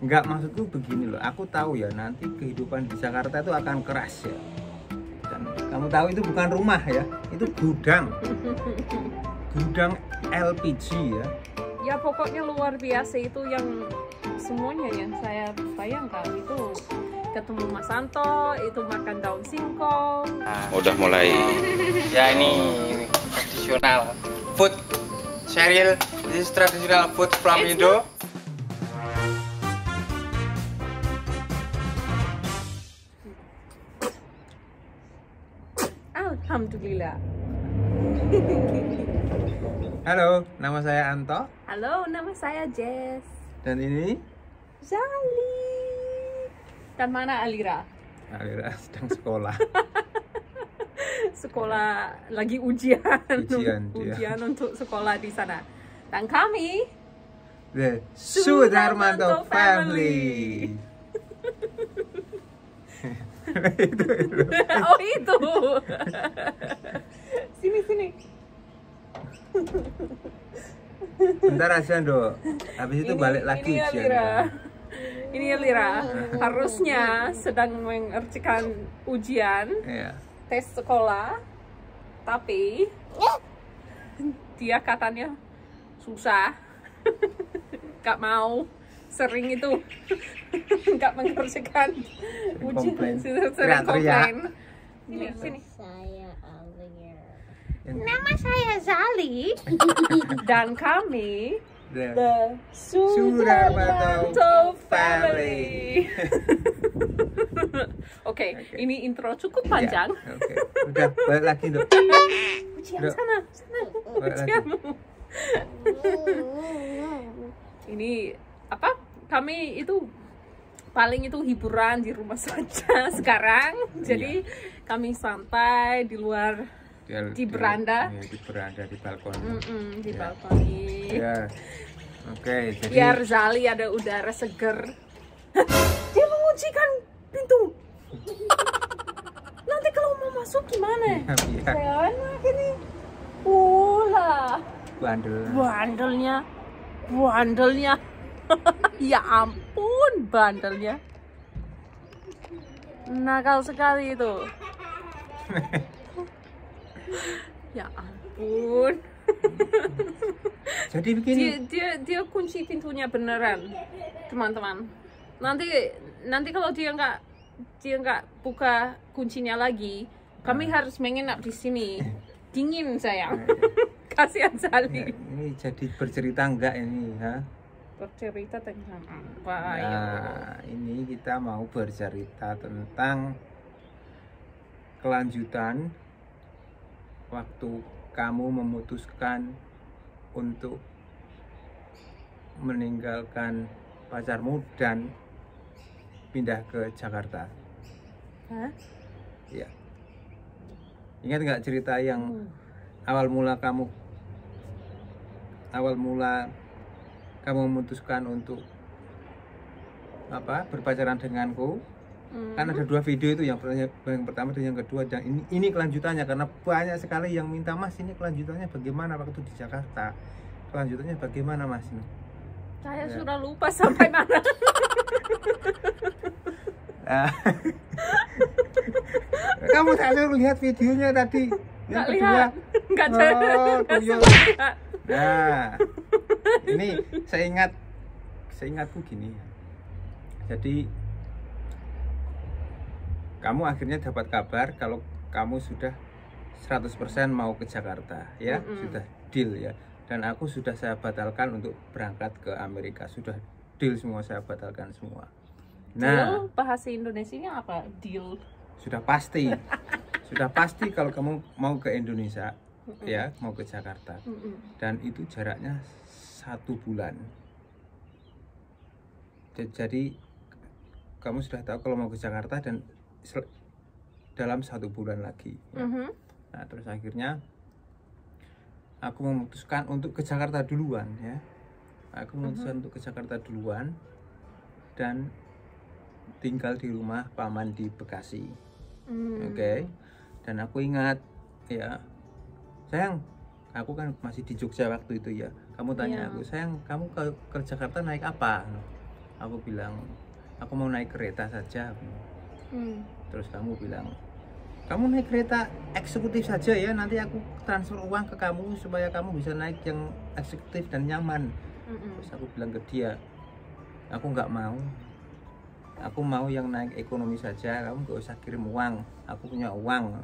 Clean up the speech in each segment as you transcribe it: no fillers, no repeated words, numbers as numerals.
Enggak, maksudku begini loh, aku tahu ya nanti kehidupan di Jakarta itu akan keras ya. Dan kamu tahu itu bukan rumah ya, itu gudang. Gudang LPG ya. Ya pokoknya luar biasa itu yang semuanya yang saya bayangkan itu ketemu Mas Santo, itu makan daun singkong. Udah mulai. Ya ini tradisional food. Cheryl, this is traditional food from Indo. Alhamdulillah. Halo, nama saya Anto. Halo, nama saya Jess. Dan ini Zali. Dan mana Alira? Alira sedang sekolah. Sekolah lagi ujian. Ujian Untuk sekolah di sana. Dan kami The Sudarmanto Family. itu. Oh itu. Sini. Bentar aja Dok. Habis itu balik lagi ini ujian. Alira. Ini Alira. Harusnya sedang mengerjakan ujian. Iya. Tes sekolah, tapi dia katanya susah, nggak mau, sering itu nggak mengerjakan ujian, sering komplain. Sini. Saya Alia. Nama saya Zali dan kami The Sudarmanto Family. Oke, ini intro cukup panjang. Ya, oke. Udah balik lagi Dok. Ujian Dok. sana. Balik lagi. Ujianmu. Ini apa? Kami itu paling itu hiburan di rumah saja sekarang. Jadi kami santai di luar, di beranda. Di beranda, di balkon. Di balkoni. Ya. Oke, jadi Biar Zali ada udara seger. Dia menguncikan pintu. Nanti kalau mau masuk gimana? Iya. Saya anak ini. Lah. Bandelnya. Ya ampun, bandelnya. Nakal sekali itu. Ya ampun. Jadi begini. Dia kunci pintunya beneran, teman-teman. Nanti kalau dia nggak buka kuncinya lagi, kami harus menginap di sini. Dingin sayang. Kasihan sekali. Ini jadi bercerita enggak ini, ha? Bercerita tentang apa? Nah, ini kita mau bercerita tentang kelanjutan waktu kamu memutuskan untuk meninggalkan pacarmu dan pindah ke Jakarta. Hah? Ya. Ingat nggak cerita yang awal mula kamu memutuskan untuk berpacaran denganku? Kan ada dua video itu, yang pertama dan yang kedua, dan ini kelanjutannya, karena banyak sekali yang minta, Mas ini kelanjutannya bagaimana waktu di Jakarta, kelanjutannya bagaimana Mas? Saya sudah lupa sampai mana. Kamu tak suruh lihat videonya tadi yang kedua. Nggak tuyul. lihat. Nah, ini seingatku gini. Jadi kamu akhirnya dapat kabar kalau kamu sudah 100% mau ke Jakarta, ya. Sudah deal ya. Dan aku sudah saya batalkan untuk berangkat ke Amerika. Sudah deal semua, saya batalkan semua. Nah, Deal bahasa Indonesianya apa? Deal. sudah pasti. Sudah pasti kalau kamu mau ke Indonesia, ya, mau ke Jakarta. Dan itu jaraknya 1 bulan. Jadi kamu sudah tahu kalau mau ke Jakarta dan dalam 1 bulan lagi. Ya. Nah, terus akhirnya aku memutuskan untuk ke Jakarta duluan, ya. Aku memutuskan untuk ke Jakarta duluan dan tinggal di rumah paman di Bekasi. Oke. Dan aku ingat, ya, sayang, aku kan masih di Jogja waktu itu ya. Kamu tanya aku, sayang, kamu ke Jakarta naik apa? Aku bilang, aku mau naik kereta saja. Terus kamu bilang, kamu naik kereta eksekutif saja ya, nanti aku transfer uang ke kamu supaya kamu bisa naik yang eksekutif dan nyaman. Terus aku bilang ke dia, aku nggak mau, aku mau yang naik ekonomi saja, kamu nggak usah kirim uang, aku punya uang.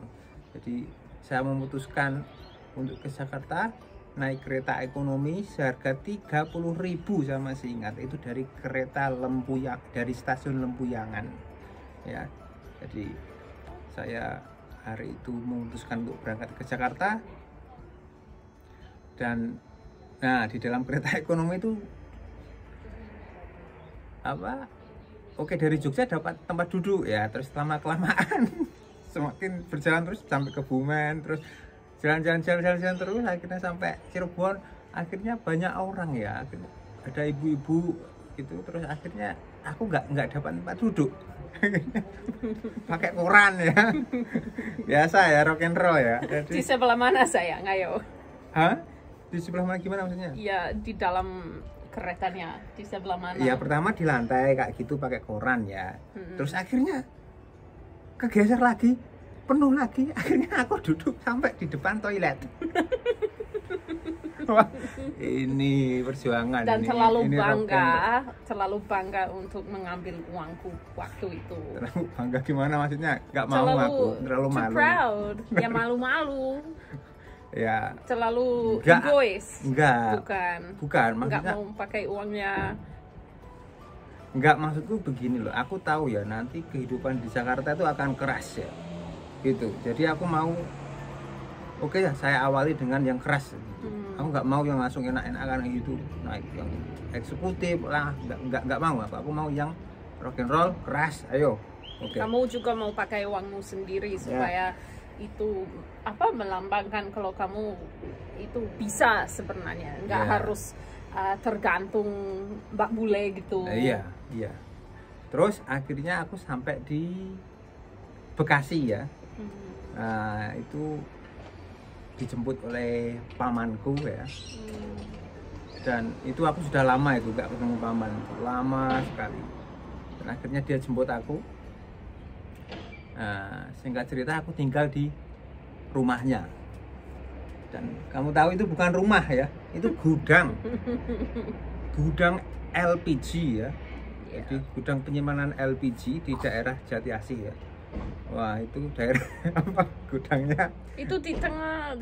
Jadi saya memutuskan untuk ke Jakarta naik kereta ekonomi seharga 30.000, saya masih ingat, itu dari kereta Lempuyang, dari stasiun Lempuyangan ya. Jadi saya hari itu memutuskan untuk berangkat ke Jakarta, dan nah di dalam kereta ekonomi itu apa, oke, dari Jogja dapat tempat duduk ya, terus lama kelamaan semakin berjalan terus sampai ke Bumen, terus jalan-jalan terus akhirnya sampai Cirebon. Akhirnya banyak orang ya, ada ibu-ibu gitu, terus akhirnya aku nggak dapat tempat duduk. Pakai koran ya, biasa ya, rock and roll ya. Jadi, di sebelah mana sayang, ayo? Hah? Di sebelah mana, gimana maksudnya? Ya di dalam keretanya, di sebelah mana? Ya pertama di lantai kayak gitu pakai koran ya. Terus akhirnya kegeser lagi, penuh lagi. Akhirnya aku duduk sampai di depan toilet. Wah, ini perjuangan. Dan ini, terlalu bangga untuk mengambil uangku waktu itu. Terlalu bangga gimana maksudnya? Gak mau aku, terlalu malu. Proud, ya malu-malu. Ya. Terlalu egois. Enggak. Bukan. Maksudnya, enggak mau pakai uangnya. Enggak, maksudku begini loh. Aku tahu ya nanti kehidupan di Jakarta itu akan keras ya. Gitu. Jadi aku mau, oke ya, saya awali dengan yang keras. Aku nggak mau yang langsung enak-enakan gitu, naik yang eksekutif lah, nggak mau aku mau yang rock and roll keras. Ayo. Okay. Kamu juga mau pakai uangmu sendiri supaya itu apa, melambangkan kalau kamu itu bisa sebenarnya, nggak harus tergantung Mbak Bule gitu. Iya. Terus akhirnya aku sampai di Bekasi ya. Nah, itu dijemput oleh pamanku ya. Dan itu aku sudah lama itu gak ketemu paman, lama sekali. Dan akhirnya dia jemput aku. Nah, singkat cerita aku tinggal di rumahnya. Dan kamu tahu itu bukan rumah ya, itu gudang. Gudang LPG ya. Jadi gudang penyimpanan LPG di daerah Jati Asih ya. Wah, itu daerah apa gudangnya? Itu di tengah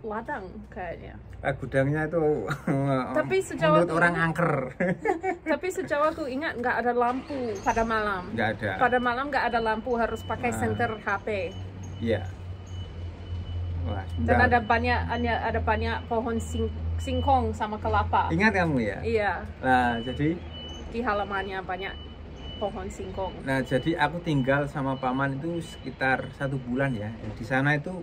ladang kayaknya. Gudangnya itu tapi sejauh orang angker. Tapi sejauh aku ingat nggak ada lampu pada malam. Nggak ada. Pada malam nggak ada lampu, harus pakai senter HP. Iya. Wah, dan ada banyak pohon singkong sama kelapa. Ingat kamu ya? Iya. Nah, jadi di halamannya banyak pohon singkong. Nah, jadi aku tinggal sama paman itu sekitar 1 bulan ya. Di sana itu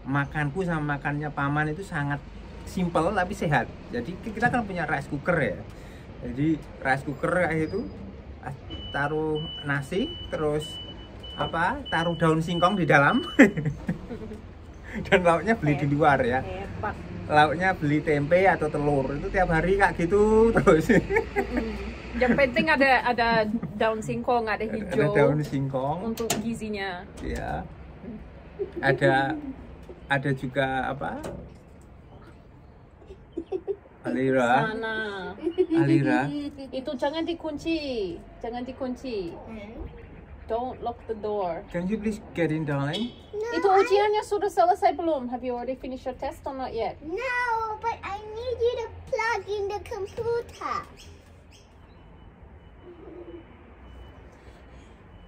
makanku sama makannya paman itu sangat simpel tapi sehat. Jadi kita kan punya rice cooker ya. Jadi rice cooker itu taruh nasi, terus taruh daun singkong di dalam. Dan lauknya beli di luar ya. Hebat. Lauknya beli tempe atau telur. Itu tiap hari kayak gitu terus. Yang penting ada daun singkong, ada hijau. Ada daun singkong untuk gizinya. Iya. Ada juga apa? Alira. Alira. Itu jangan dikunci. Don't lock the door. Can you please get in, darling? No, itu ujiannya sudah selesai belum? Have you already finished your test or not yet? No, but I need you to plug in the computer.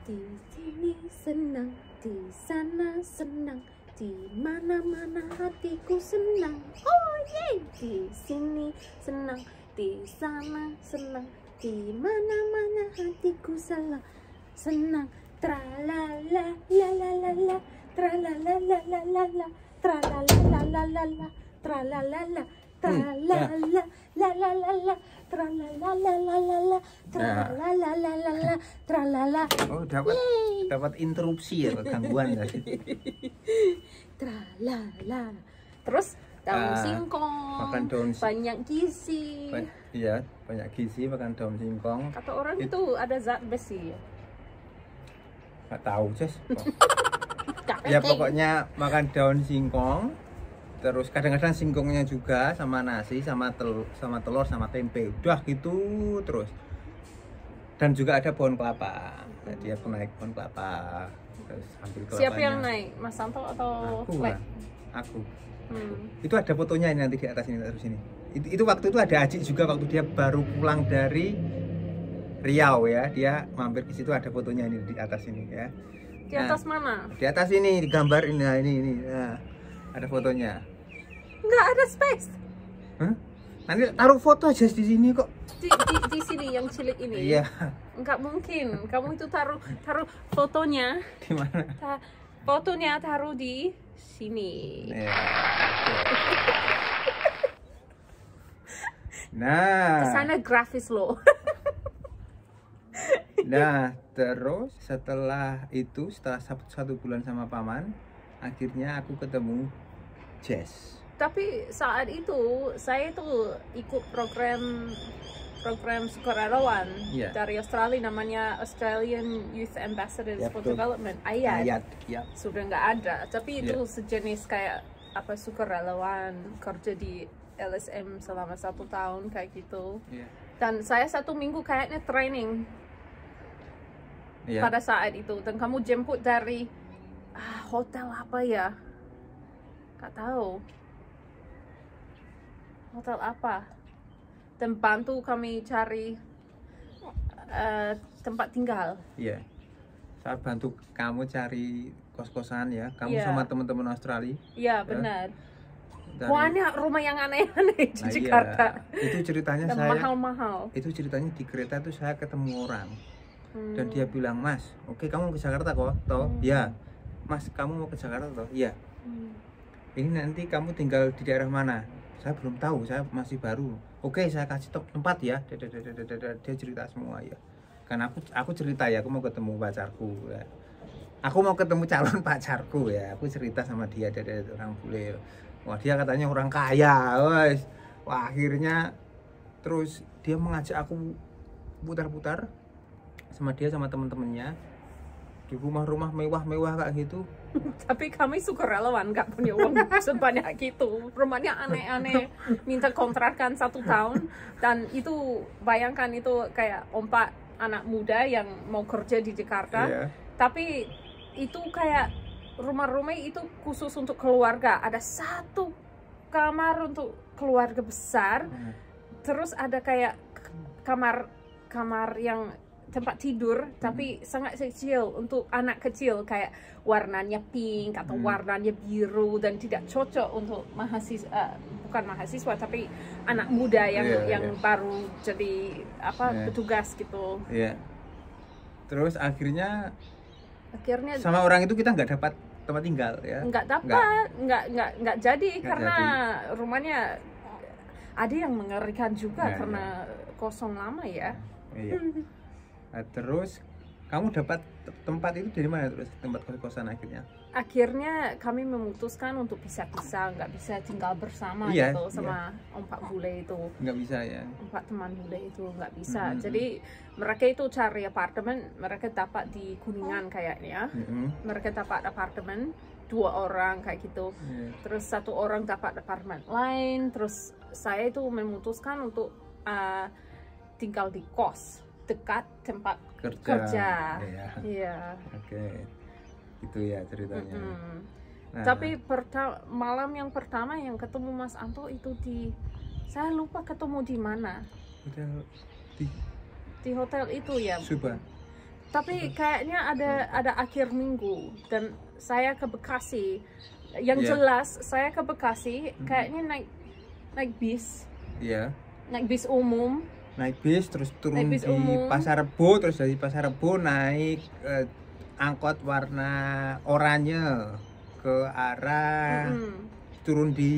Di sini senang, di sana senang, di mana-mana hatiku senang. Oh yeah. Di sini senang, di sana senang, di mana-mana hatiku senang. Tra la la la la la la, tra la la la la la la, tra la la la la la la, tra la la la, tra la la la la la la, tra la la la la la la, tra la la la la la, tra la la. Oh, dapat interupsi ya, gangguan tadi. Tra la la. Terus daun singkong, makan daun banyak gizi. Iya, banyak gizi, makan daun singkong. Kata orang itu ada zat besi. Nggak tahu, Jess. Ya pokoknya makan daun singkong. Terus kadang-kadang singkongnya juga sama nasi, sama telur, sama tempe. Udah gitu terus. Dan juga ada pohon kelapa. Jadi aku naik pohon kelapa. Terus ambil kelapanya. Siapa yang naik? Mas Santo atau Aku Fleck? lah. Aku. Itu ada fotonya ini nanti di atas ini, terus ini. Itu waktu itu ada Aji juga waktu dia baru pulang dari Riau ya. Dia mampir ke situ, ada fotonya ini di atas ini ya. Di atas mana? Di atas ini, di gambar ini. Nah, ini. Nah, ada fotonya. Nggak ada space. Hah? Nanti taruh foto aja di sini kok. Di sini yang cilik ini. Iya. Nggak mungkin. Kamu itu taruh fotonya. Di mana? Fotonya taruh di sini. Ya. Nah. Kesana grafis loh. Nah, terus setelah satu bulan sama paman, akhirnya aku ketemu Jess. Tapi saat itu saya tuh ikut program sukarelawan dari Australia, namanya Australian Youth Ambassadors for Development, AYAD. Ya. Sudah nggak ada, tapi itu sejenis kayak apa, sukarelawan kerja di LSM selama 1 tahun kayak gitu. Dan saya 1 minggu kayaknya training pada saat itu, dan kamu jemput dari hotel apa ya, nggak tahu hotel apa, dan bantu kami cari tempat tinggal. Iya, saya bantu kamu cari kos-kosan ya, kamu sama teman-teman Australia. Iya benar. Banyak rumah yang aneh-aneh di Jakarta. Itu ceritanya dan mahal-mahal. Itu ceritanya di kereta itu saya ketemu orang. Dan dia bilang, "Mas, oke, kamu mau ke Jakarta kok?" Toh? Ya. "Mas, kamu mau ke Jakarta toh?" Iya. "Ini nanti kamu tinggal di daerah mana?" "Saya belum tahu, saya masih baru." "Oke, saya kasih tempat ya." Dia cerita semua ya. Karena aku cerita ya, aku mau ketemu pacarku ya. Aku mau ketemu calon pacarku ya. Aku cerita sama dia, dari orang bule. Wah, dia katanya orang kaya, guys. Wah, akhirnya terus dia mengajak aku putar-putar sama dia sama temen-temennya di rumah-rumah mewah-mewah kayak gitu. Tapi kami sukarelawan, nggak punya uang sebanyak gitu. Rumahnya aneh-aneh, minta kontrakan 1 tahun, dan itu bayangkan itu kayak 4 anak muda yang mau kerja di Jakarta. Tapi itu kayak rumah-rumah itu khusus untuk keluarga. Ada 1 kamar untuk keluarga besar, terus ada kayak kamar yang tempat tidur tapi sangat kecil untuk anak kecil, kayak warnanya pink atau warnanya biru, dan tidak cocok untuk mahasiswa, bukan mahasiswa tapi anak muda yang baru jadi petugas gitu. Terus akhirnya sama orang itu kita nggak dapat tempat tinggal ya. Nggak jadi karena rumahnya ada yang mengerikan juga karena kosong lama ya. Nah, terus kamu dapat tempat itu dari mana, terus tempat kos-kosan akhirnya? Akhirnya kami memutuskan untuk pisah-pisah, nggak bisa tinggal bersama gitu sama 4 bule itu. Nggak bisa ya? 4 teman bule itu nggak bisa. Jadi mereka itu cari apartemen, mereka dapat di Kuningan kayaknya. Mereka dapat apartemen 2 orang kayak gitu. Terus 1 orang dapat apartemen lain. Terus saya itu memutuskan untuk tinggal di kos dekat tempat kerja. Iya. Oke. Itu ya ceritanya. Nah. Tapi malam yang pertama yang ketemu Mas Anto itu saya lupa ketemu di mana. Di hotel itu ya. Subah. Tapi kayaknya ada akhir minggu, dan saya ke Bekasi. Yang jelas saya ke Bekasi kayaknya naik bis. Iya. Naik bis umum. Naik bis terus turun di Pasar Rebo, terus dari Pasar Rebo naik angkot warna oranye ke arah turun di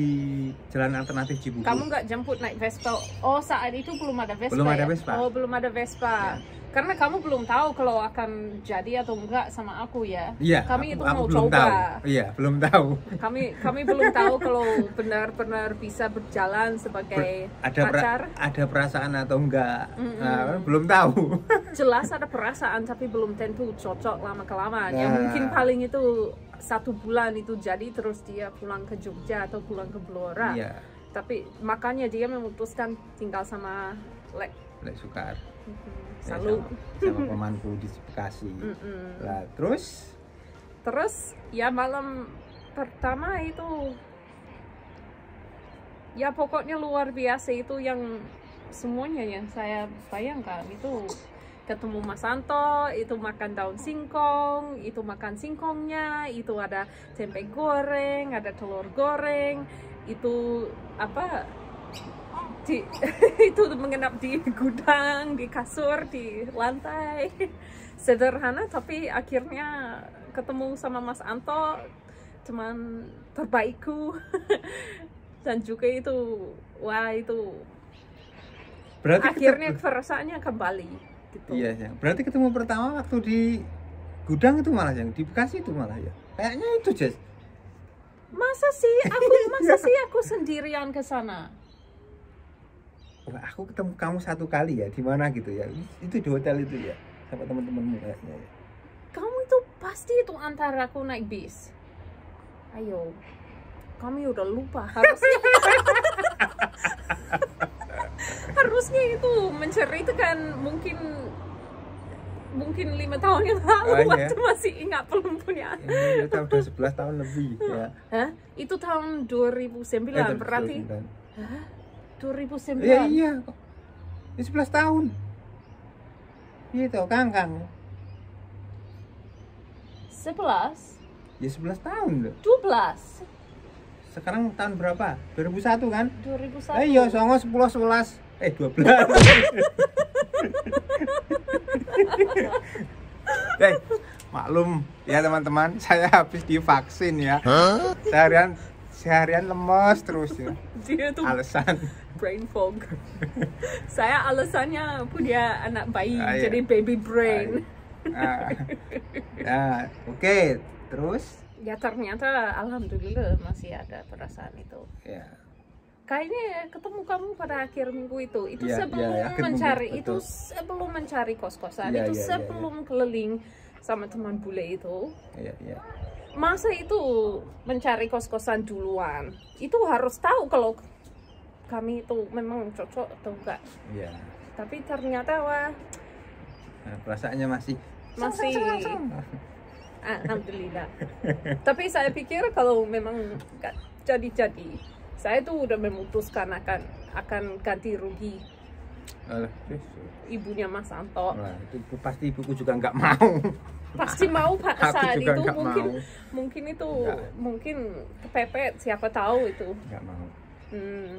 jalan alternatif Cibubur. Kamu nggak jemput naik Vespa? Oh, saat itu belum ada Vespa. Belum ada ya? Vespa. Oh, belum ada Vespa. Ya. Karena kamu belum tahu kalau akan jadi atau enggak sama aku ya. Iya. Kami itu aku mau belum coba. tahu. Iya, belum tahu. Kami belum tahu kalau benar-benar bisa berjalan sebagai pacar. Ada perasaan atau enggak? Nah, belum tahu. Jelas ada perasaan tapi belum tentu cocok lama-kelamaan. Ya mungkin paling itu 1 bulan itu jadi terus dia pulang ke Jogja atau pulang ke Blora. Iya. Tapi makanya dia memutuskan tinggal sama Lek Sukar. Salut. Ya, sama pamanku di Bekasi. Lah, terus ya malam pertama itu ya pokoknya luar biasa, itu yang semuanya yang saya bayangkan. Itu ketemu Mas Anto, itu makan daun singkong, itu makan singkongnya, itu ada tempe goreng, ada telur goreng, itu apa, itu menginap di gudang, di kasur, di lantai. Sederhana tapi akhirnya ketemu sama Mas Anto, teman terbaikku. Dan juga itu, wah itu berarti akhirnya perasaannya kembali gitu. Iya ya. Berarti ketemu pertama waktu di gudang itu malah yang di Bekasi itu malah ya. Kayaknya itu Jess. Masa sih aku sendirian ke sana? Wah, aku ketemu kamu 1 kali ya, di mana gitu ya? Itu di hotel itu ya, sama teman-temanmu kayaknya ya. Kamu itu pasti itu antara aku naik bis. Ayo, kami udah lupa harusnya itu menceritakan mungkin 5 tahun yang lalu waktu masih ingat belum punya. Ini udah 11 tahun lebih ya. Hah? Itu tahun 2009 berarti? 2009. Iya. Ini 11 tahun. Gitu, Kang. 11? Ya 11 tahun loh. 12. Sekarang tahun berapa? 2001 kan? 2001. Iya, 9, 10, 11. 12. Maklum ya teman-teman, saya habis divaksin ya. Seharian lemes terus ya. Dia tuh alasan brain fog. Saya alasannya punya anak bayi, iya. jadi baby brain. Oke, terus? Ya ternyata alhamdulillah masih ada perasaan itu. Ya. Kayaknya ketemu kamu pada akhir minggu itu Ya, sebelum akhir mencari minggu, itu sebelum mencari kos-kosan, Ya, itu ya, sebelum keliling sama teman bule itu. Ya. Masa itu mencari kos-kosan duluan, itu harus tahu kalau kami itu memang cocok atau enggak. Iya. Tapi ternyata wah, perasaannya masih alhamdulillah. Tapi saya pikir kalau memang enggak jadi, saya tuh udah memutuskan akan ganti rugi. Ibunya Mas Anto. Nah, itu pasti ibuku juga nggak mau. Pasti mau saat itu mungkin Enggak. mungkin kepepet, siapa tahu itu. Nggak mau.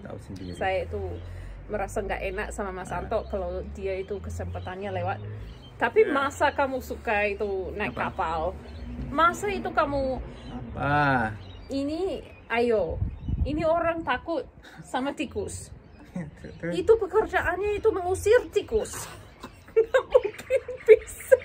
Tahu sendiri. Saya itu merasa nggak enak sama Mas Anto kalau dia itu kesempatannya lewat. Tapi masa kamu suka itu naik kapal? Masa itu kamu ini orang takut sama tikus. Itu pekerjaannya itu mengusir tikus. Nggak mungkin bisa.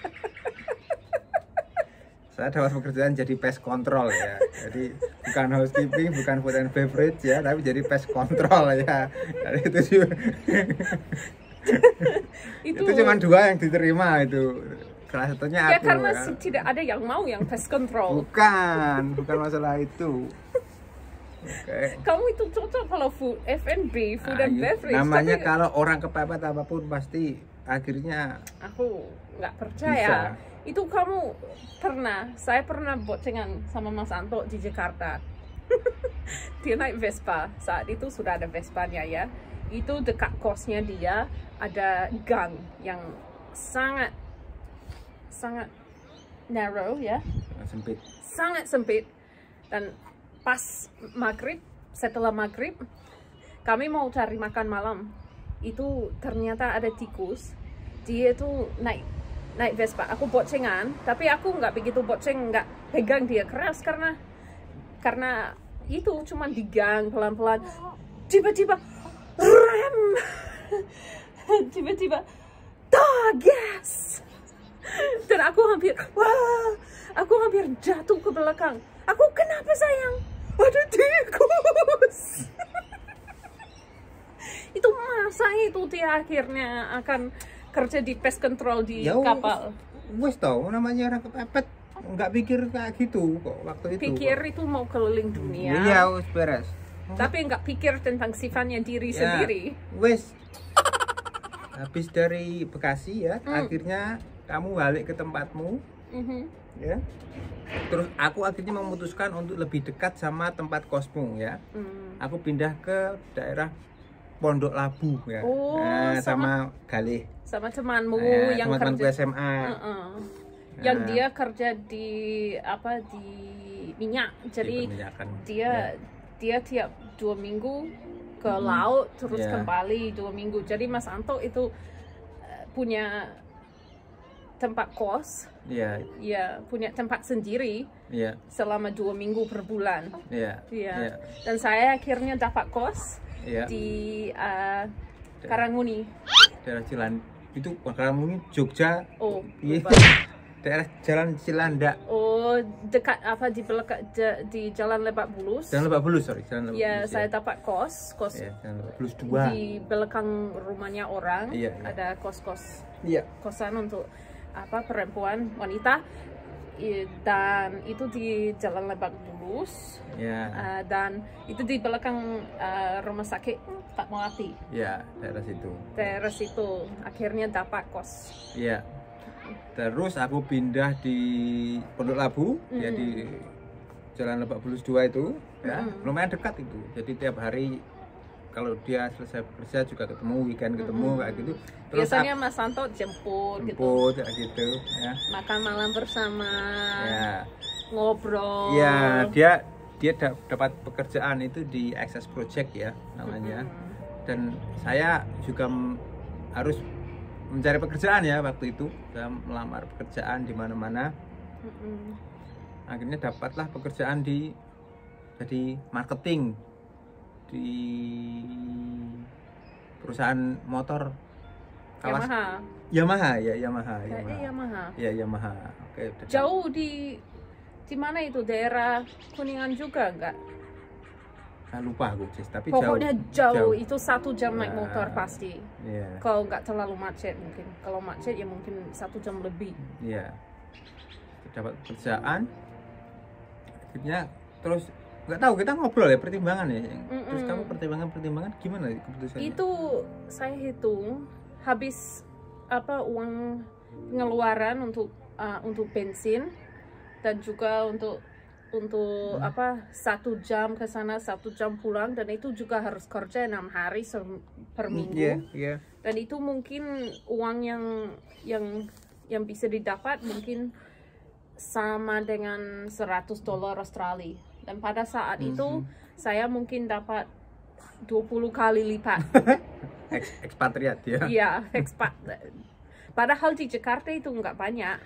Saya dapat pekerjaan jadi pest control ya. Jadi bukan housekeeping, bukan food and beverage ya, tapi jadi pest control ya. Dan itu cuma 2 yang diterima itu. Salah satunya ya aku. Karena tidak ada yang mau yang pest control. Bukan masalah itu. Okay. Kamu itu cocok kalau food F&B, food and beverage. Namanya tapi kalau orang kepepet apapun pasti akhirnya aku nggak percaya. Bisa. Itu saya pernah boncengan sama Mas Anto di Jakarta. Dia naik Vespa, saat itu sudah ada Vespanya ya. Itu dekat kosnya dia ada gang yang sangat narrow ya, sangat sempit. Dan pas setelah maghrib kami mau cari makan malam, itu ternyata ada tikus. Dia itu naik Vespa, aku boncengan, tapi aku nggak begitu bonceng, nggak pegang dia keras karena itu cuman di gang pelan-pelan, tiba-tiba rem, tiba-tiba gas, dan aku hampir jatuh ke belakang. Aku, kenapa sayang? Ada tikus. Itu masa itu dia akhirnya akan kerja di pest control di kapal. Wes tau namanya orang kepepet, nggak pikir kayak gitu kok waktu itu. Pikir itu mau keliling dunia. Iya, wes beres. Tapi nggak pikir tentang sifatnya diri sendiri. Wes. Habis dari Bekasi ya, akhirnya kamu balik ke tempatmu. Ya. Terus aku akhirnya memutuskan untuk lebih dekat sama tempat kosmu ya. Aku pindah ke daerah Pondok Labu ya. Sama Galih. Sama temanmu yang sama kerja SMA. Yang dia kerja di di minyak. Jadi dia tiap 2 minggu ke laut terus kembali 2 minggu. Jadi Mas Anto itu punya tempat kos. Iya, punya tempat sendiri. Selama 2 minggu per bulan. Dan saya akhirnya dapat kos di Karangmuni. Daerah Cilandak. Itu Karangmuni, Jogja. Oh, daerah Jalan Cilandak. Oh, dekat di belakang di Jalan Lebak Bulus. Jalan Lebak Bulus, sorry. Jalan Lebak Bulus, saya dapat kos Jalan Lebak Bulus 2. di belakang rumahnya orang. Ada kos-kos. Kosan untuk perempuan, wanita. Dan itu di Jalan Lebak Bulus. Dan itu di belakang rumah sakit Fatmawati. Daerah situ akhirnya dapat kos. Terus aku pindah di Pondok Labu, ya di Jalan Lebak Bulus 2 itu, ya lumayan dekat itu. Jadi tiap hari kalau dia selesai bekerja juga ketemu, weekend ketemu kayak gitu. Terus biasanya Mas Santo jemput kayak gitu, ya. Makan malam bersama, ngobrol. Ya, dia dapat pekerjaan itu di Access Project ya namanya. Dan saya juga harus mencari pekerjaan ya waktu itu. Saya melamar pekerjaan di mana-mana. Akhirnya dapatlah pekerjaan jadi marketing di perusahaan motor Yamaha. Oke, jauh di mana itu, daerah Kuningan juga enggak? Lupa aku, tapi pokoknya jauh. Itu 1 jam naik motor pasti. Kalau nggak terlalu macet mungkin. Kalau macet ya mungkin 1 jam lebih. Dapat pekerjaan. Akhirnya terus nggak tahu, kita ngobrol ya pertimbangan ya. Terus kamu pertimbangan gimana keputusannya? Itu saya hitung habis uang pengeluaran untuk bensin dan juga untuk 1 jam ke sana 1 jam pulang, dan itu juga harus kerja 6 hari per minggu. Dan itu mungkin uang yang bisa didapat mungkin sama dengan $100 Australia. Dan pada saat itu saya mungkin dapat 20 kali lipat. Ekspatriat ya? Iya, ekspat. Padahal di Jakarta itu nggak banyak.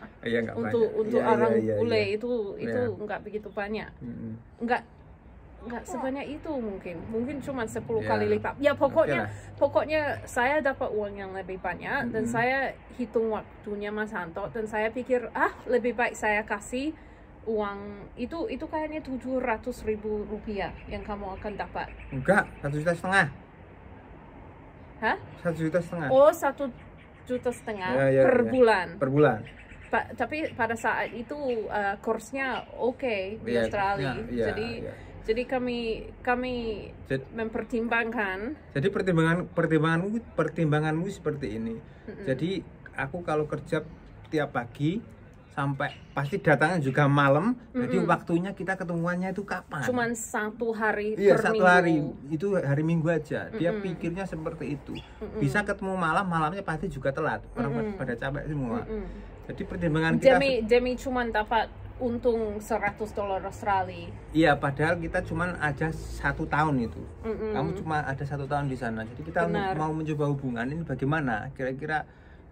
Untuk orang bule itu nggak begitu banyak. Nggak sebanyak itu mungkin cuma 10 kali lipat. Ya pokoknya saya dapat uang yang lebih banyak, dan saya hitung waktunya Mas Hanto, dan saya pikir lebih baik saya kasih uang itu kayaknya 700.000 rupiah yang kamu akan dapat. Enggak, 1,5 juta. Hah? 1,5 juta. Oh, 1,5 juta per bulan. Per bulan. Tapi pada saat itu kursnya oke di Australia. Jadi kami mempertimbangkan. Jadi pertimbanganmu seperti ini. Jadi aku kalau kerja tiap pagi sampai pasti datangnya juga malam. Jadi waktunya kita ketemuannya itu kapan? Cuman 1 hari per minggu. 1 hari, itu hari Minggu aja. Dia pikirnya seperti itu. Bisa ketemu malamnya pasti juga telat. Orang pada capek semua. Jadi pertimbangan kita demi cuman dapat untung $100 Australia. Iya, padahal kita cuman ada 1 tahun itu. Kamu cuma ada 1 tahun di sana. Jadi kita mau mencoba hubungan ini bagaimana? Kira-kira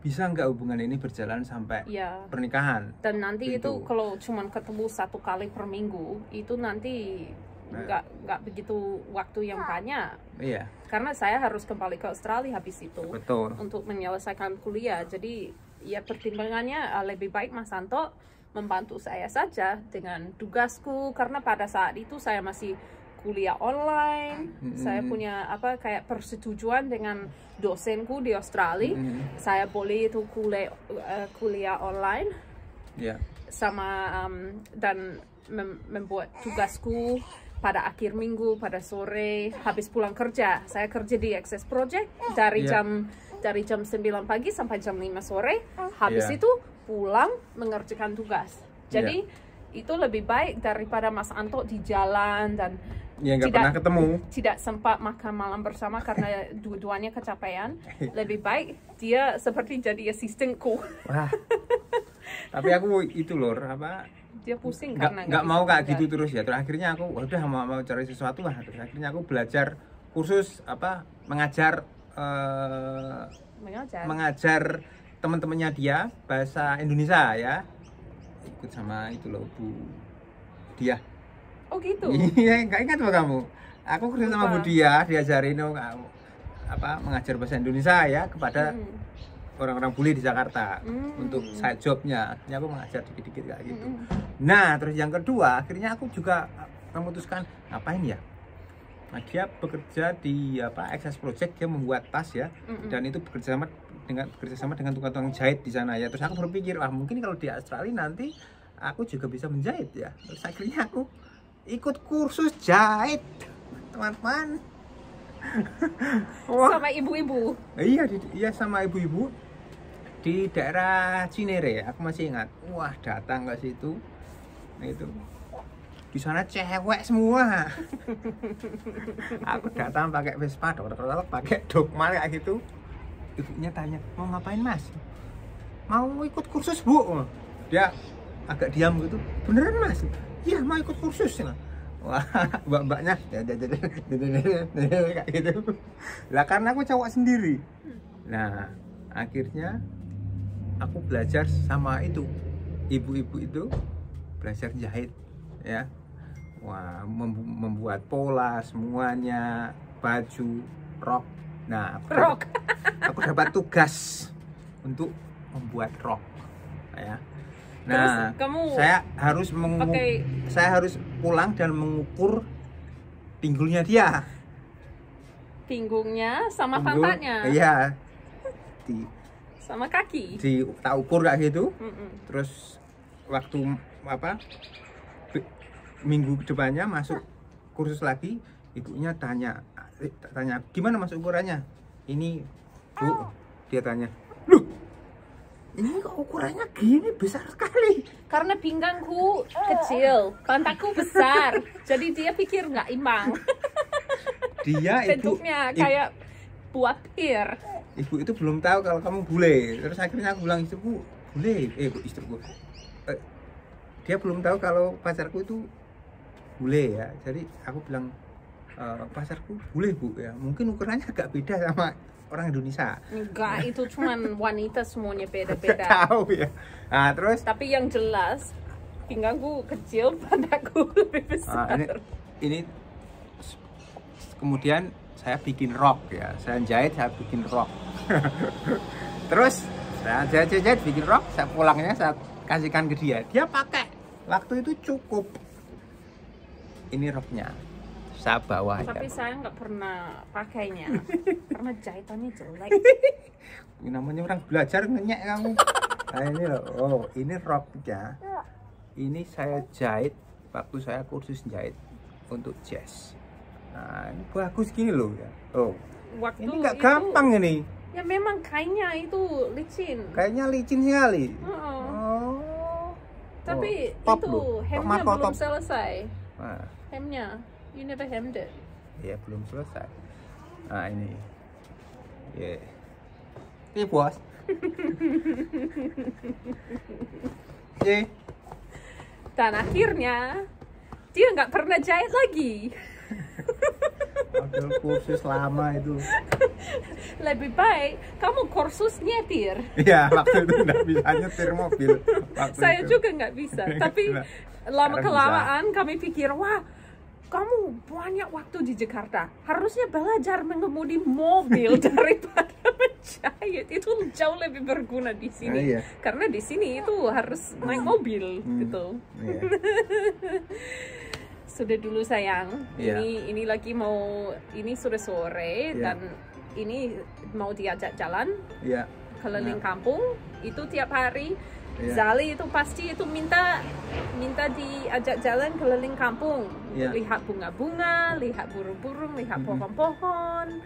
bisa nggak hubungan ini berjalan sampai pernikahan? Dan nanti itu kalau cuman ketemu 1 kali per minggu, itu nanti nggak begitu waktu yang banyak. Iya. Karena saya harus kembali ke Australia habis itu. Betul. Untuk menyelesaikan kuliah. Jadi ya pertimbangannya lebih baik Mas Anto membantu saya saja dengan tugasku, karena pada saat itu saya masih kuliah online. Saya punya kayak persetujuan dengan dosenku di Australia. Saya boleh itu kuliah online. Iya. Sama dan membuat tugasku pada akhir minggu, pada sore habis pulang kerja. Saya kerja di Access Project dari jam 9 pagi sampai jam 5 sore. Habis itu pulang mengerjakan tugas. Jadi itu lebih baik daripada Mas Anto di jalan dan nggak pernah ketemu. Tidak sempat makan malam bersama karena dua-duanya kecapean. Lebih baik dia seperti jadi asistenku. Wah. Tapi aku itu lor, dia pusing karena nggak mau kayak gitu terus ya. Terus akhirnya aku udah mau cari sesuatu lah. Terus akhirnya aku belajar kursus mengajar teman-temannya dia bahasa Indonesia ya. Ikut sama itu loh Bu Dia. Oh gitu. Iya, nggak ingat loh kamu. Aku kursus sama Bu Dia, diajarin mengajar bahasa Indonesia ya kepada orang-orang bule di Jakarta untuk side jobnya. Akhirnya aku mengajar dikit-dikit kayak gitu. Nah, terus yang kedua, akhirnya aku juga memutuskan ngapain ya? Nah, dia bekerja di Access Project, dia membuat tas ya, dan itu bekerja sama dengan tukang-tukang jahit di sana ya. Terus aku berpikir, wah mungkin kalau di Australia nanti aku juga bisa menjahit ya. Terus akhirnya aku ikut kursus jahit, teman-teman. Sama ibu-ibu. Iya sama ibu-ibu di daerah Cinere, aku masih ingat. Wah, datang ke situ, itu di sana cewek semua. Aku datang pakai Vespa, pakai dogma kayak gitu. Ibunya tanya, mau ngapain Mas? Mau ikut kursus Bu? Dia agak diam gitu. Beneran Mas? Iya mau ikut kursus. Wah, mbak-mbaknya kayak gitu. Lah karena aku cowok sendiri. Nah, akhirnya aku belajar sama itu. Ibu-ibu itu belajar jahit ya. Wah, membuat pola semuanya, baju, rok. Nah, aku dapat tugas untuk membuat rok ya. Nah, saya harus pulang dan mengukur pinggulnya dia. Pinggungnya sama pantatnya. Iya. Sama kaki. Tak ukur kayak gitu. Terus waktu minggu depannya masuk kursus lagi, ibunya tanya gimana masuk ukurannya? Ini Bu, dia tanya, loh ini kok ukurannya gini besar sekali? Karena pinggangku kecil, pantatku besar, jadi dia pikir nggak imbang. Dia bentuknya kayak buah pir. Ibu itu belum tahu kalau kamu bule. Terus akhirnya aku bilang, istriku bule, istriku. Dia belum tahu kalau pacarku itu bule ya. Jadi aku bilang, pacarku bule Bu ya. Mungkin ukurannya agak beda sama orang Indonesia. Enggak, itu cuman wanita semuanya beda-beda. Tahu ya. Nah, terus tapi yang jelas pinggangku kecil, pantatku lebih besar. Ini kemudian saya bikin rok ya. Saya jahit, saya bikin rok. Terus saya jahit bikin rok, saya pulangnya saya kasihkan ke dia. Dia pakai. Waktu itu cukup. Ini roknya. Saya bawa tapi saya nggak pernah pakainya karena jahitannya jelek. Namanya orang belajar ngenyek kamu. Nah ini loh, oh ini roknya. Ini saya jahit waktu saya kursus jahit untuk jazz. Nah ini bagus gini loh ya. Oh waktu ini nggak gampang ini. Ya memang kainnya itu licin. Kayaknya licin sekali. Tapi itu hemnya belum selesai. Nah. Hemnya. You never hemmed it. Ya belum selesai. Nah ini, ini bos. Dan akhirnya dia nggak pernah jahit lagi. Padahal kursus lama itu. Lebih baik kamu kursus nyetir. Iya waktu itu nggak bisa nyetir mobil. Saya juga nggak bisa. Tapi lama kelamaan kami pikir wah. kamu banyak waktu di Jakarta, harusnya belajar mengemudi mobil daripada menjahit. Itu jauh lebih berguna di sini. Karena di sini itu harus naik mobil gitu. Sudah dulu sayang. Ini lagi mau, ini sudah sore dan ini mau diajak jalan keliling kampung. Itu tiap hari. Zali itu pasti itu minta diajak jalan keliling kampung, lihat bunga-bunga, lihat burung-burung, lihat pohon-pohon.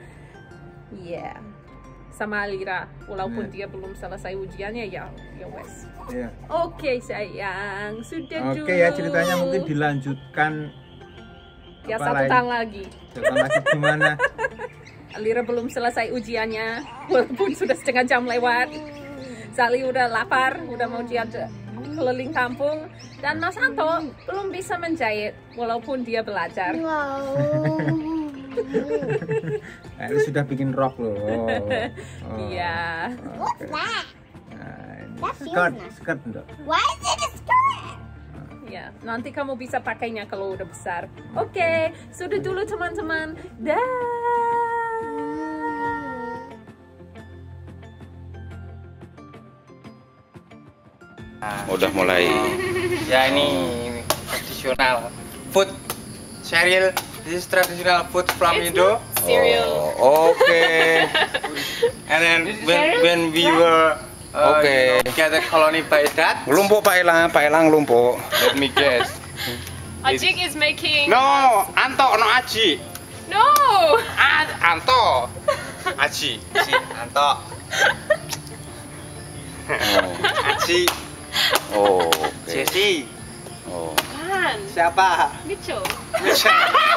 Sama Alira, walaupun dia belum selesai ujiannya ya wes. Oke sayang, sudah dulu. Oke ya, ceritanya mungkin dilanjutkan. Ya satu tahun lagi. Gimana? Alira belum selesai ujiannya, walaupun sudah setengah jam lewat. Zali udah lapar, udah mau diajak keliling kampung, dan Mas Anto belum bisa menjahit walaupun dia belajar. Ini sudah bikin rok loh. Iya. What's that? Skirt enggak? Why is it a skirt? Ya, nanti kamu bisa pakainya kalau udah besar. Oke, sudah dulu teman-teman. Dah. Udah mulai. Ya ini tradisional food cereal. This is traditional food from Indo. Cereal. Oke. And then when we were get a colony by that. Ngelumpuk Pak Elang ngelumpuk. Let me guess. Ajik is making. No, Anto, no Aji. No. Anto. Aji. Si Anto. Aci. Oh, oke. Jesse. Oh. Kan. Siapa? Mitchell. Michelle.